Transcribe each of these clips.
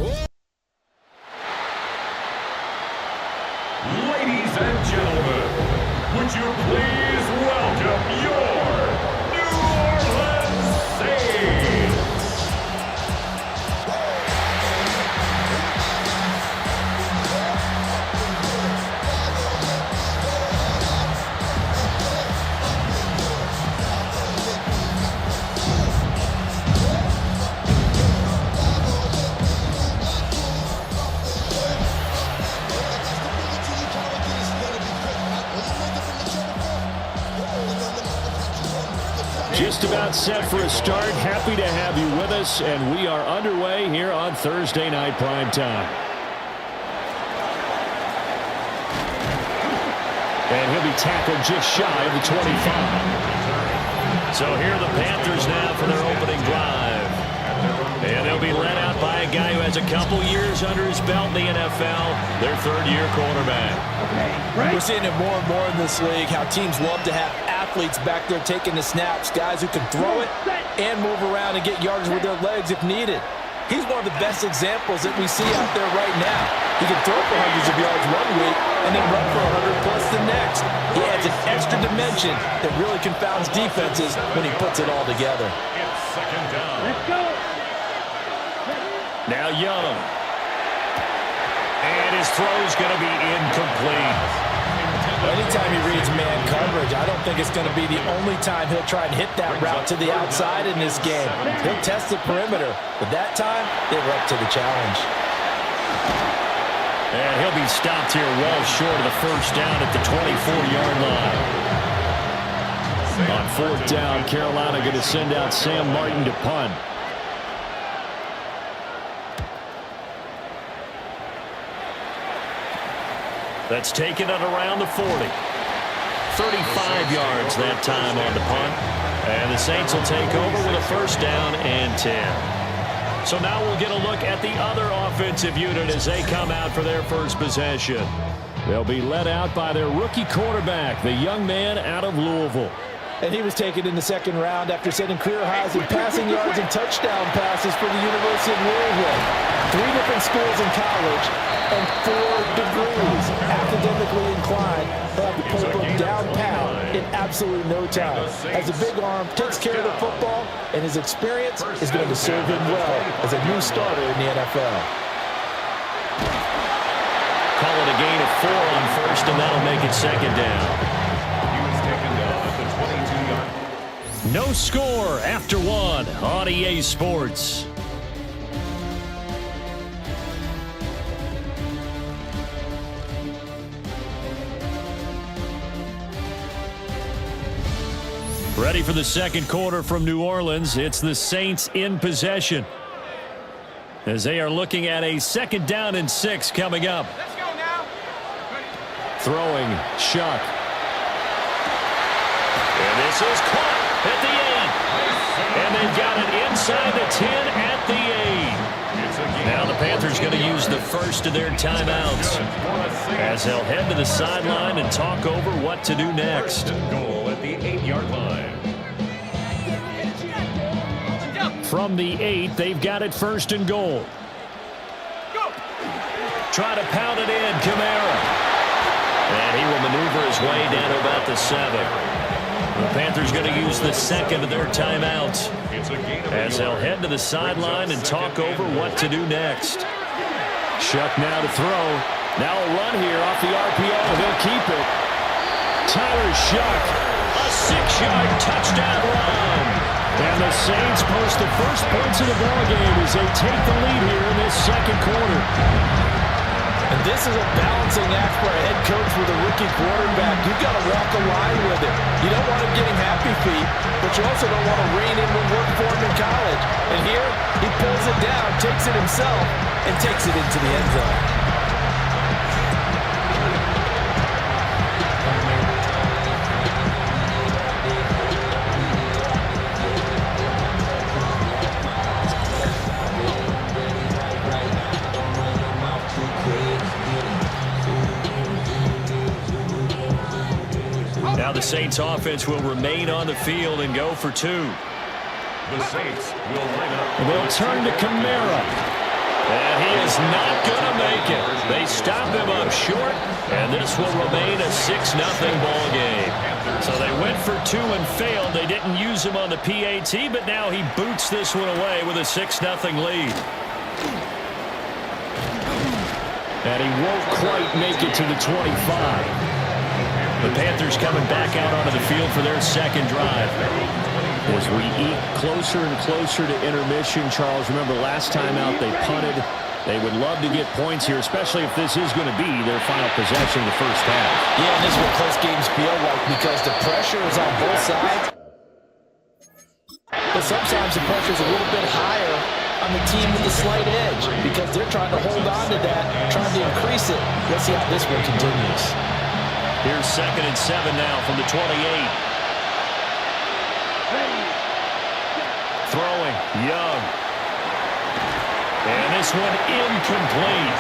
Ladies and gentlemen, would you please welcome your New Orleans Saints? Just about set for a start. Happy to have you with us, and we are underway here on Thursday Night Primetime. And he'll be tackled just shy of the 25. So here are the Panthers now for their opening drive. And they'll be led out by a guy who has a couple years under his belt in the NFL, their third-year quarterback. We're seeing it more and more in this league, how teams love to have athletes back there taking the snaps, guys who can throw it and move around and get yards with their legs if needed. He's one of the best examples that we see out there right now. He can throw for hundreds of yards one week and then run for 100 plus the next. He adds an extra dimension that really confounds defenses when he puts it all together. It's second down. Let's go. Now Young. And his throw's going to be incomplete. Anytime he reads man coverage, I don't think it's going to be the only time he'll try and hit that route to the outside in this game. He'll test the perimeter, but that time, they were up to the challenge. And he'll be stopped here well short of the first down at the 24-yard line. On fourth down, Carolina going to send out Sam Martin to punt. That's taken it around the 40. 35 yards that time on the punt. And the Saints will take over with a first down and 10. So now we'll get a look at the other offensive unit as they come out for their first possession. They'll be led out by their rookie quarterback, the young man out of Louisville. And he was taken in the second round after setting career highs in passing yards and touchdown passes for the University of Louisville. 3 different schools in college and 4 degrees. Academically inclined, he'll have the playbook down pat in absolutely no time. Has a big arm, takes care of the football, and his experience is going to serve him well as a new starter in the NFL. Call it a gain of 4 on first, and that'll make it second down. No score after 1 on EA Sports. Ready for the second quarter from New Orleans. It's the Saints in possession, as they are looking at a second down and 6 coming up. Let's go now. Throwing, Shuck. And this is caught at the 8. And they've got it inside the 10 at the 8. Now the Panthers going to use the first of their timeouts, as they'll head to the sideline and talk over what to do next. Goal at the 8-yard line. From the 8, they've got it first and goal. Try to pound it in, Kamara. And he will maneuver his way down to about the 7. The Panthers going to use the second of their timeouts, as they'll head to the sideline and talk over what to do next. Shuck now to throw. Now a run here off the RPO. He'll keep it. Tyler Shuck, a 6-yard touchdown run. And the Saints post the first points of the ballgame as they take the lead here in this second quarter. And this is a balancing act for a head coach with a rookie quarterback. You've got to walk a line with it. You don't want him getting happy feet, but you also don't want to rein in what worked for him in college. And here, he pulls it down, takes it himself, and takes it into the end zone. Now the Saints offense will remain on the field and go for 2. The Saints will line up. They'll turn to Kamara. And he is not going to make it. They stop him up short, and this will remain a 6-0 ball game. So they went for 2 and failed. They didn't use him on the PAT, but now he boots this one away with a 6-0 lead. And he won't quite make it to the 25. The Panthers coming back out onto the field for their second drive. As we eat closer and closer to intermission, Charles, remember last time out they punted. They would love to get points here, especially if this is going to be their final possession of the first half. Yeah, and this is what close games feel like because the pressure is on both sides. But sometimes the pressure is a little bit higher on the team with the slight edge because they're trying to hold on to that, trying to increase it. Let's see how this one continues. Here's 2nd and 7 now from the 28. Throwing, Young. And this one incomplete.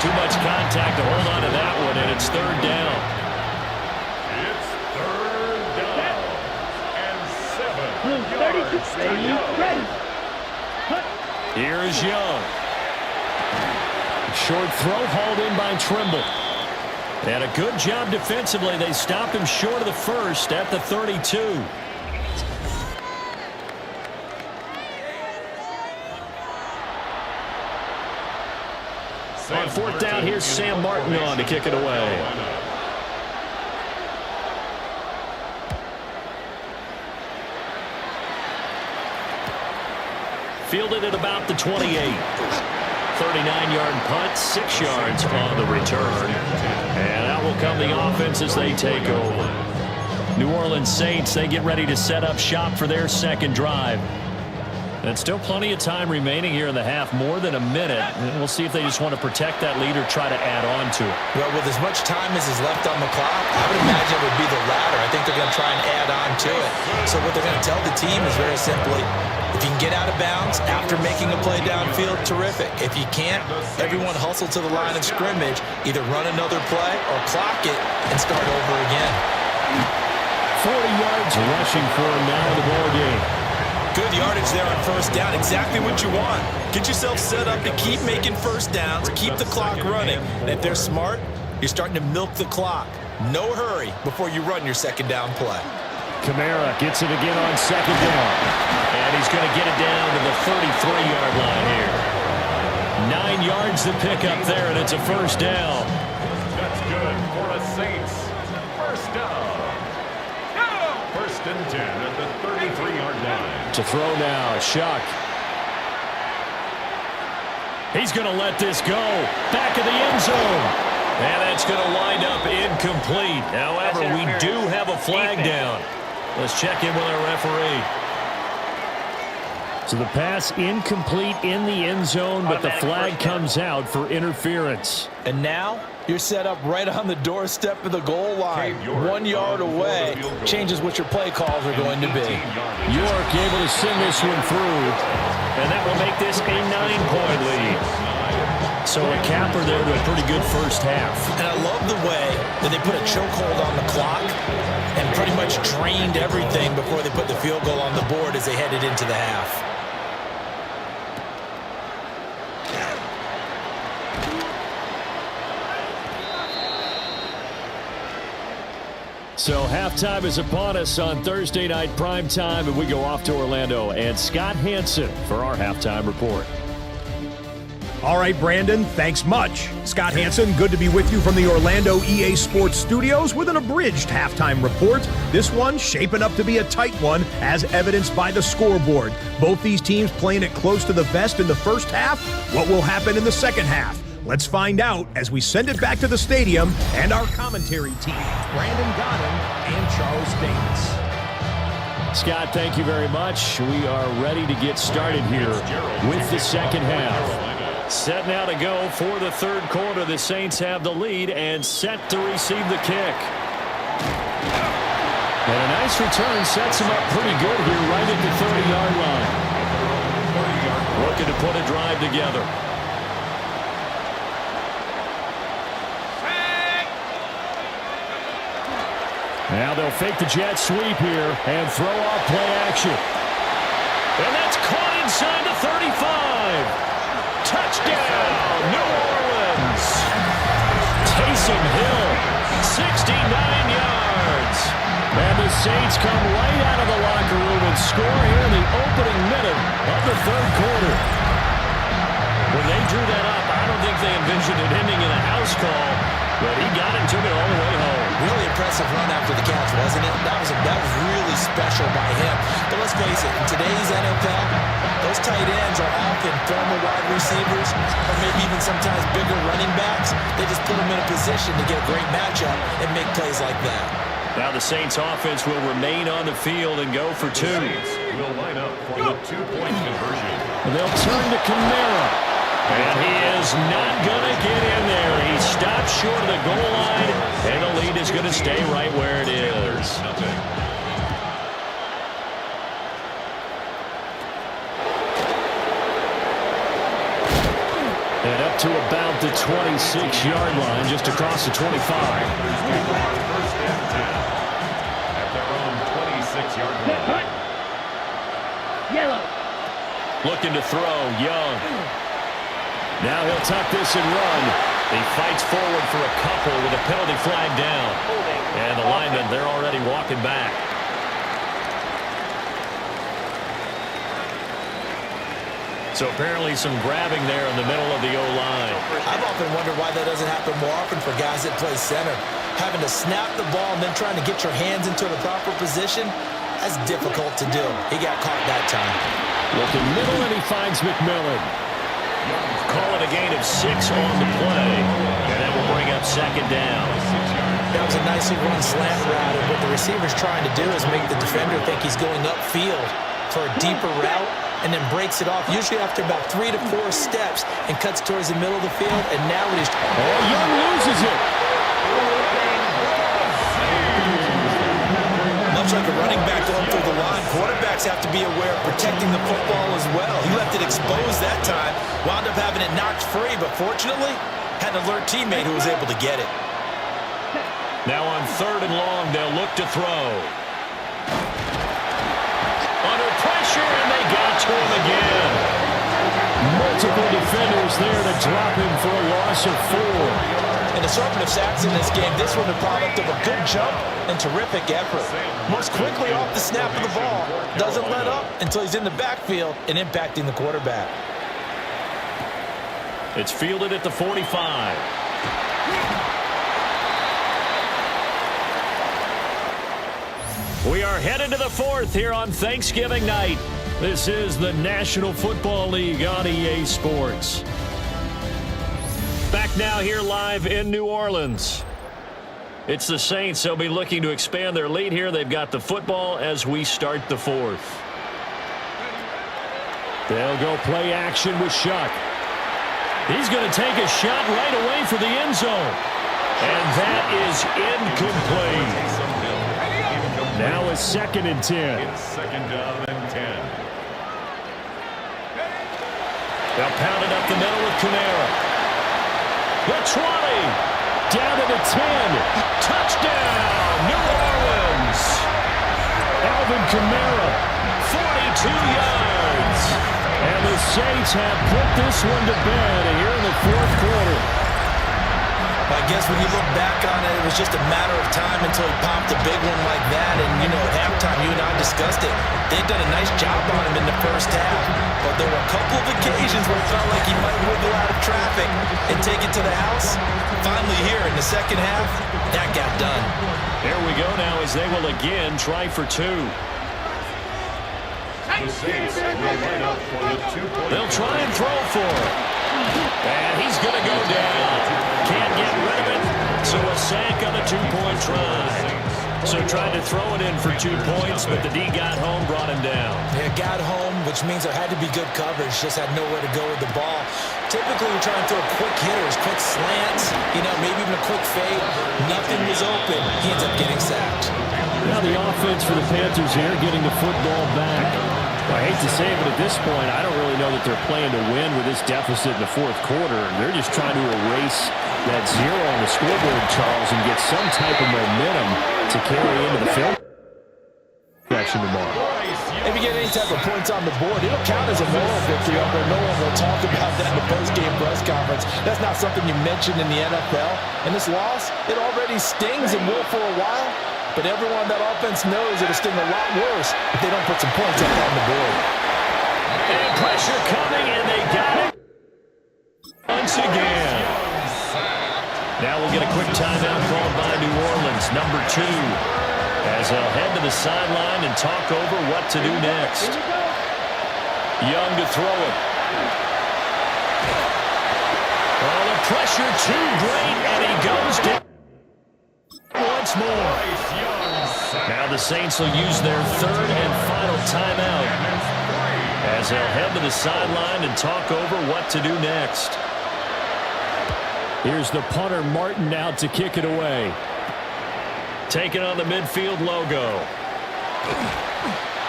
Too much contact to hold on to that one, and it's 3rd down. It's 3rd down and 7 yards. Here is Young. Short throw hauled in by Trimble. And a good job defensively. They stop him short of the first at the 32. On 4th down, here's Sam Martin on to kick it away. Fielded at about the 28. 39-yard punt, 6 yards on the return. And out will come the offense as they take over. New Orleans Saints, they get ready to set up shop for their second drive. And still plenty of time remaining here in the half, more than a minute. And we'll see if they just want to protect that lead or try to add on to it. Well, with as much time as is left on the clock, I would imagine it would be the latter. I think they're going to try and add on to it. So what they're going to tell the team is very simply, if you can get out of bounds after making a play downfield, terrific. If you can't, everyone hustle to the line of scrimmage, either run another play or clock it and start over again. 40 yards rushing for him now in the ball game. Good yardage there on 1st down. Exactly what you want. Get yourself set up to keep making 1st downs, keep the clock running. And if they're smart, you're starting to milk the clock. No hurry before you run your 2nd down play. Kamara gets it again on 2nd down. And he's going to get it down to the 33-yard line here. 9 yards to pick up there, and it's a 1st down. That's good for the Saints. 1st down. 1st and 10 at the 33-yard line. To throw now, Shuck. He's going to let this go. Back of the end zone. And that's going to wind up incomplete. However, we do have a flag down. Let's check in with our referee. So the pass incomplete in the end zone, but the flag comes out for interference. And now you're set up right on the doorstep of the goal line. 1 yard away changes what your play calls are going to be. York able to send this one through, and that will make this a 9-point lead. So a capper there to a pretty good first half. And I love the way that they put a chokehold on the clock and pretty much drained everything before they put the field goal on the board as they headed into the half. So halftime is upon us on Thursday night primetime, and we go off to Orlando and Scott Hansen for our halftime report. All right, Brandon, thanks much. Scott Hansen, good to be with you from the Orlando EA Sports Studios with an abridged halftime report. This one shaping up to be a tight one, as evidenced by the scoreboard. Both these teams playing it close to the vest in the first half. What will happen in the second half? Let's find out as we send it back to the stadium and our commentary team, Brandon Godden and Charles Davis. Scott, thank you very much. We are ready to get started here with the second half. Set now to go for the third quarter. The Saints have the lead and set to receive the kick. And a nice return sets them up pretty good here right at the 30-yard line. Looking to put a drive together. Now they'll fake the jet sweep here and throw off play action. And that's caught inside the 35. Touchdown, yards. And the Saints come right out of the locker room and score here in the opening minute of the third quarter. When they drew that up, I don't think they envisioned it ending in a house call, but he got it and took it all the way home. Really impressive run after the catch, wasn't it? That was really special by him. But let's face it, in today's NFL, those tight ends are often former wide receivers or maybe even sometimes bigger running backs. They just put them in a position to get a great matchup and make plays like that. Now the Saints offense will remain on the field and go for two. The Saints will line up for the two-point conversion. They'll turn to Kamara. And he is not going to get in there. He stopped short of the goal line, and the lead is going to stay right where it is. And up to about the 26-yard line, just across the 25. First and 10 at their own 26-yard line. Yellow. Looking to throw, Young. Now he'll tuck this and run. He fights forward for a couple with a penalty flag down. And the linemen, they're already walking back. So apparently some grabbing there in the middle of the O-line. I've often wondered why that doesn't happen more often for guys that play center. Having to snap the ball and then trying to get your hands into the proper position, that's difficult to do. He got caught that time. Looking middle, and he finds McMillan. Call it a gain of 6 on the play, and that will bring up second down. That was a nicely run slant route, and what the receiver's trying to do is make the defender think he's going upfield for a deeper route, and then breaks it off, usually after about 3 to 4 steps, and cuts towards the middle of the field, and now he's... Oh, Young loses it. Much like a running back going through the line, quarterbacks have to be aware of protecting the football as well. He left it exposed that time, wound up having it knocked free, but fortunately, had an alert teammate who was able to get it. Now on 3rd and long, they'll look to throw. Under pressure, and they got to him again. Multiple defenders there to drop him for a loss of 4. And assortment of sacks in this game, this one the product of a good jump and terrific effort. Moves quickly off the snap of the ball, doesn't let up until he's in the backfield and impacting the quarterback. It's fielded at the 45. We are headed to the 4th here on Thanksgiving night. This is the National Football League on EA Sports. Back now here live in New Orleans. It's the Saints. They'll be looking to expand their lead here. They've got the football as we start the 4th. They'll go play action with Shuck. He's going to take a shot right away for the end zone. And that is incomplete. Now it's 2nd and 10. It's 2nd down and 10. They'll pound it up the middle with Kamara. The 20, down to the 10, touchdown, New Orleans. Alvin Kamara, 42 yards. And the Saints have put this one to bed here in the 4th quarter. I guess when you look back on it, it was just a matter of time until he popped a big one like that. And, you know, at halftime, you and I discussed it. They'd done a nice job on him in the first half. But there were a couple of occasions where it felt like he might wiggle out of traffic and take it to the house. Finally here in the second half, that got done. There we go now as they will again try for 2. The Saints will line up for the 2-point. They'll try and throw for it. And he's going to go down. Can't get rid of it. So a sack on a 2-point try. So tried to throw it in for 2 points, but the D got home, brought him down. Yeah, got home, which means there had to be good coverage. Just had nowhere to go with the ball. Typically, we're trying to throw quick hitters, quick slants, you know, maybe even a quick fade. Nothing was open. He ends up getting sacked. Now the offense for the Panthers here, getting the football back. I hate to say it, but at this point, I don't really know that they're playing to win with this deficit in the 4th quarter. They're just trying to erase that 0 on the scoreboard, Charles, and get some type of momentum to carry into the film section tomorrow. If you get any type of points on the board, it'll count as a moral victory, although no one will talk about that in the post-game press conference. That's not something you mentioned in the NFL. And this loss, it already stings and will for a while, but everyone on that offense knows it'll sting a lot worse if they don't put some points up on the board. And pressure coming, and they got it once again. Now we'll get a quick timeout called by New Orleans, number 2. As they'll head to the sideline and talk over what to do next. Young to throw it. Oh, the pressure too great, and he goes down once more. Now the Saints will use their 3rd and final timeout as they'll head to the sideline and talk over what to do next. Here's the punter, Martin, out to kick it away. Taking on the midfield logo.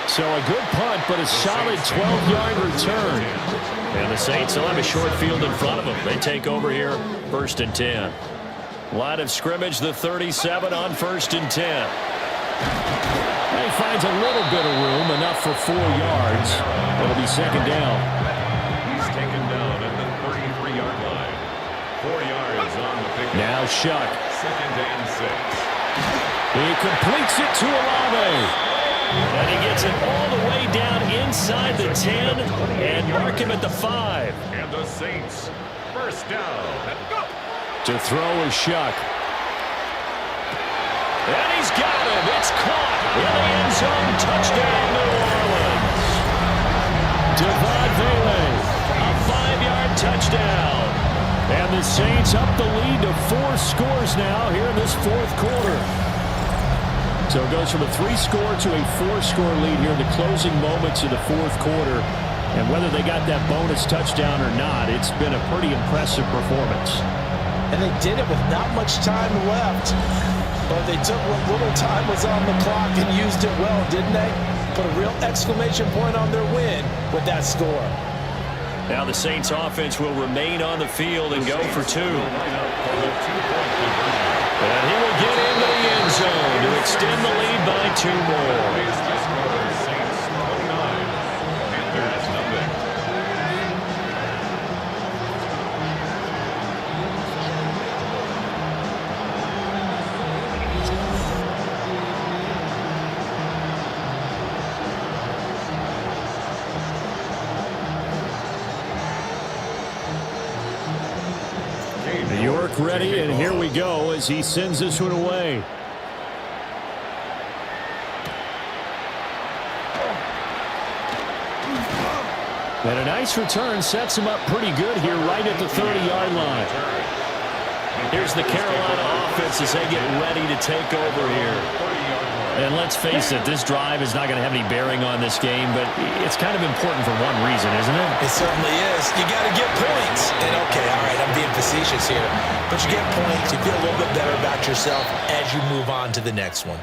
So a good punt, but a solid 12-yard return. And the Saints will have a short field in front of them. They take over here, 1st and 10. Line of scrimmage, the 37 on 1st and 10. He finds a little bit of room, enough for 4 yards. It'll be 2nd down. He's taken down at the 33-yard line. 4 yards on the pick. Now Shuck. 2nd and 6. He completes it to Olave. And he gets it all the way down inside the 10 and mark him at the 5. And the Saints, 1st down. To throw is Shuck. And he's got him. It's caught in the end zone. Touchdown, New Orleans. Devon Vele. A 5-yard touchdown. And the Saints up the lead to 4 scores now here in this 4th quarter. So it goes from a 3-score to a 4-score lead here in the closing moments of the 4th quarter. And whether they got that bonus touchdown or not, it's been a pretty impressive performance. And they did it with not much time left. But they took what little time was on the clock and used it well, didn't they? Put a real exclamation point on their win with that score. Now the Saints offense will remain on the field and go for 2. And he will get into the end zone to extend the lead by 2 more. Saints 29, Panthers nothing. New York ready, and here we go as he sends this one away. And a nice return sets him up pretty good here right at the 30-yard line. Here's the Carolina offense as they get ready to take over here. And let's face it, this drive is not going to have any bearing on this game, but it's kind of important for one reason, isn't it? It certainly is. You got to get points. And okay, all right, I'm being facetious here. But you get points, you feel a little bit better about yourself as you move on to the next one.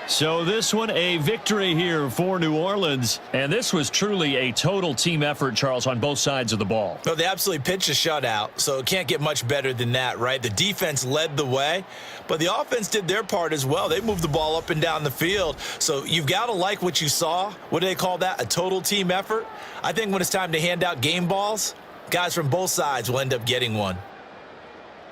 So this one, a victory here for New Orleans. And this was truly a total team effort, Charles, on both sides of the ball. No, they absolutely pitched a shutout, so it can't get much better than that, right? The defense led the way, but the offense did their part as well. They moved the ball up and down the field. So you've got to like what you saw. What do they call that? A total team effort? I think when it's time to hand out game balls, guys from both sides will end up getting one.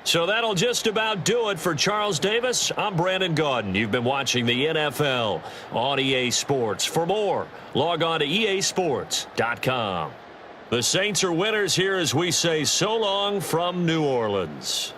So that'll just about do it for Charles Davis. I'm Brandon Gaudin. You've been watching the NFL on EA Sports. For more, log on to easports.com. The Saints are winners here as we say so long from New Orleans.